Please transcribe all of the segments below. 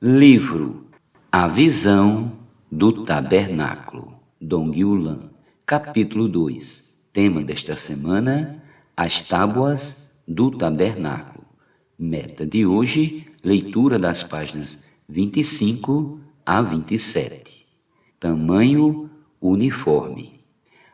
Livro A Visão do Tabernáculo, Dong Yulan, capítulo 2. Tema desta semana: as tábuas do tabernáculo. Meta de hoje: leitura das páginas 25 a 27. Tamanho uniforme.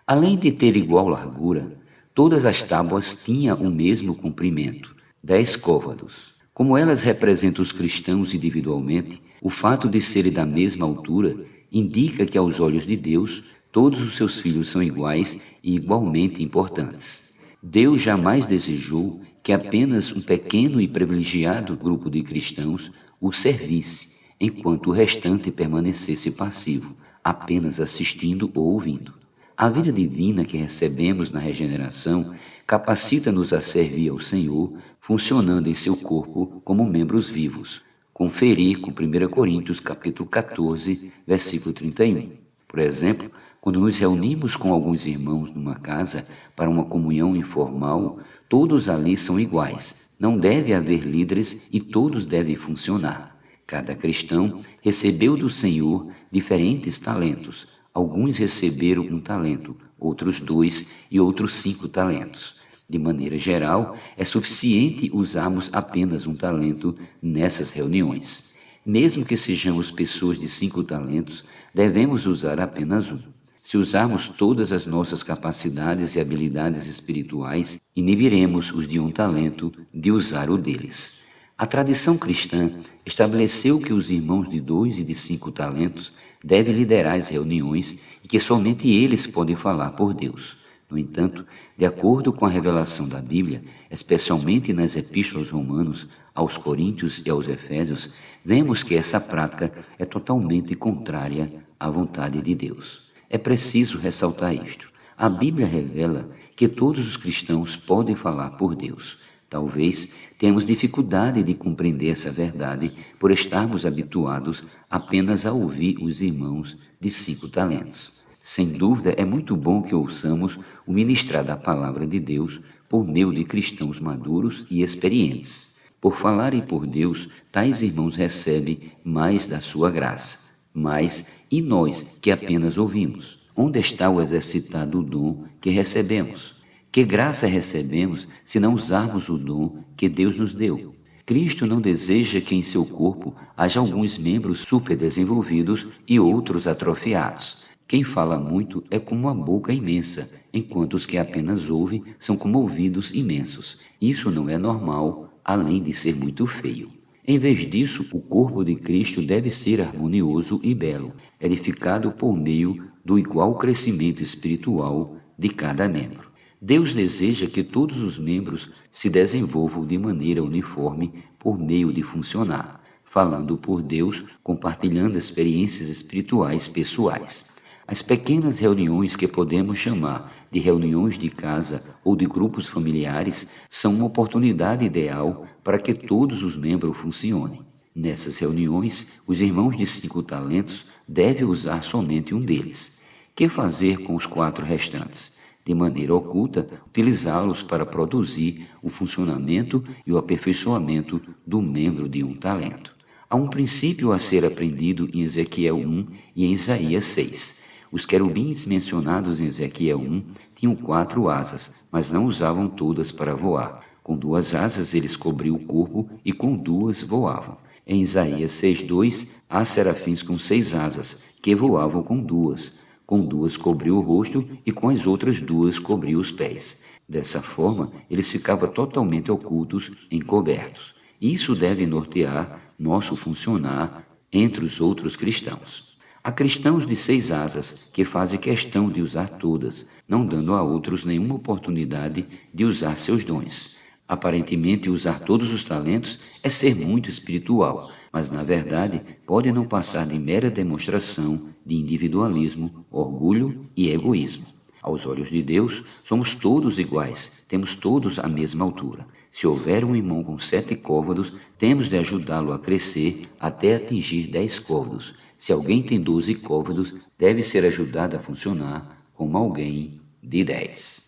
Além de ter igual largura, todas as tábuas tinham o mesmo comprimento, 10 côvados. Como elas representam os cristãos individualmente, o fato de serem da mesma altura indica que, aos olhos de Deus, todos os seus filhos são iguais e igualmente importantes. Deus jamais desejou que apenas um pequeno e privilegiado grupo de cristãos o servisse, enquanto o restante permanecesse passivo, apenas assistindo ou ouvindo. A vida divina que recebemos na regeneração capacita-nos a servir ao Senhor, funcionando em seu corpo como membros vivos. Conferir com 1 Coríntios capítulo 14, versículo 31. Por exemplo, quando nos reunimos com alguns irmãos numa casa para uma comunhão informal, todos ali são iguais. Não deve haver líderes e todos devem funcionar. Cada cristão recebeu do Senhor diferentes talentos. Alguns receberam 1 talento, outros 2 e outros 5 talentos. De maneira geral, é suficiente usarmos apenas 1 talento nessas reuniões. Mesmo que sejamos pessoas de 5 talentos, devemos usar apenas 1. Se usarmos todas as nossas capacidades e habilidades espirituais, inibiremos os de 1 talento de usar o deles. A tradição cristã estabeleceu que os irmãos de 2 e de 5 talentos devem liderar as reuniões e que somente eles podem falar por Deus. No entanto, de acordo com a revelação da Bíblia, especialmente nas epístolas romanos, aos Coríntios e aos Efésios, vemos que essa prática é totalmente contrária à vontade de Deus. É preciso ressaltar isto. A Bíblia revela que todos os cristãos podem falar por Deus. Talvez tenhamos dificuldade de compreender essa verdade por estarmos habituados apenas a ouvir os irmãos de 5 talentos. Sem dúvida, é muito bom que ouçamos o ministrar da palavra de Deus por meio de cristãos maduros e experientes. Por falarem por Deus, tais irmãos recebem mais da sua graça. Mas, e nós que apenas ouvimos? Onde está o exercitado dom que recebemos? Que graça recebemos se não usarmos o dom que Deus nos deu? Cristo não deseja que em seu corpo haja alguns membros superdesenvolvidos e outros atrofiados. Quem fala muito é como uma boca imensa, enquanto os que apenas ouvem são como ouvidos imensos. Isso não é normal, além de ser muito feio. Em vez disso, o corpo de Cristo deve ser harmonioso e belo, edificado por meio do igual crescimento espiritual de cada membro. Deus deseja que todos os membros se desenvolvam de maneira uniforme por meio de funcionar, falando por Deus, compartilhando experiências espirituais pessoais. As pequenas reuniões que podemos chamar de reuniões de casa ou de grupos familiares são uma oportunidade ideal para que todos os membros funcionem. Nessas reuniões, os irmãos de 5 talentos devem usar somente um deles. Que fazer com os 4 restantes? De maneira oculta, utilizá-los para produzir o funcionamento e o aperfeiçoamento do membro de 1 talento. Há um princípio a ser aprendido em Ezequiel 1 e em Isaías 6. Os querubins mencionados em Ezequiel 1 tinham 4 asas, mas não usavam todas para voar. Com 2 asas eles cobriam o corpo e com 2 voavam. Em Isaías 6:2, há serafins com 6 asas, que voavam com 2. Com 2 cobriu o rosto e com as outras 2 cobriu os pés. Dessa forma, eles ficavam totalmente ocultos, encobertos. Isso deve nortear nosso funcionar entre os outros cristãos. Há cristãos de 6 asas que fazem questão de usar todas, não dando a outros nenhuma oportunidade de usar seus dons. Aparentemente, usar todos os talentos é ser muito espiritual, mas na verdade pode não passar de mera demonstração de individualismo, orgulho e egoísmo. Aos olhos de Deus, somos todos iguais, temos todos a mesma altura. Se houver um irmão com 7 côvados, temos de ajudá-lo a crescer até atingir 10 côvados. Se alguém tem 12 côvados, deve ser ajudado a funcionar como alguém de 10.